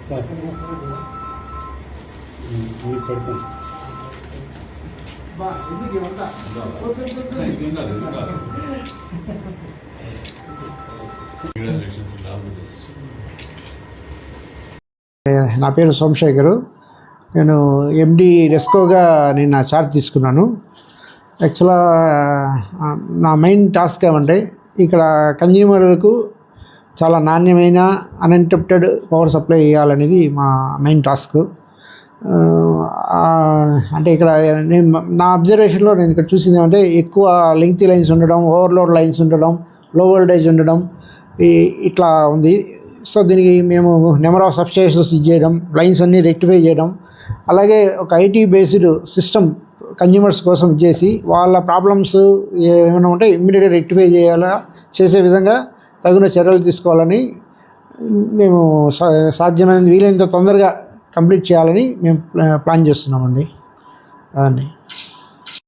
Sir మీకు పెడతాను. నా పేరు సోమశేఖరు. నేను ఎండి రెస్కోగా నేను నా చార్జ్ తీసుకున్నాను. యాక్చువల్గా నా మెయిన్ టాస్క్ ఏమంటే ఇక్కడ కన్జ్యూమర్లకు చాలా నాణ్యమైన అన్ఇంటరప్టెడ్ పవర్ సప్లై ఇవ్వాలనేది మా మెయిన్ టాస్క్. అంటే ఇక్కడ నేను నా అబ్జర్వేషన్లో నేను ఇక్కడ చూసింది ఏమంటే ఎక్కువ లెంగ్తీ లైన్స్ ఉండడం, ఓవర్లోడ్ లైన్స్ ఉండడం, లో వోల్టేజ్ ఉండడం ఇట్లా ఉంది. సో దీనికి మేము నెంబర్ ఆఫ్ సబ్స్టేషన్స్ చేయడం, లైన్స్ అన్నీ రెక్టిఫై చేయడం, అలాగే ఒక ఐటీ బేస్డ్ సిస్టమ్ కన్జ్యూమర్స్ కోసం చేసి వాళ్ళ ప్రాబ్లమ్స్ ఏమైనా ఉంటే ఇమ్మీడియట్గా రెక్టిఫై చేసే విధంగా తగిన చర్యలు తీసుకోవాలని మేము సాధ్యమైనంత వీలైనంత తొందరగా కంప్లీట్ చేయాలని మేము ప్లాన్ చేస్తున్నామండి. అదండి.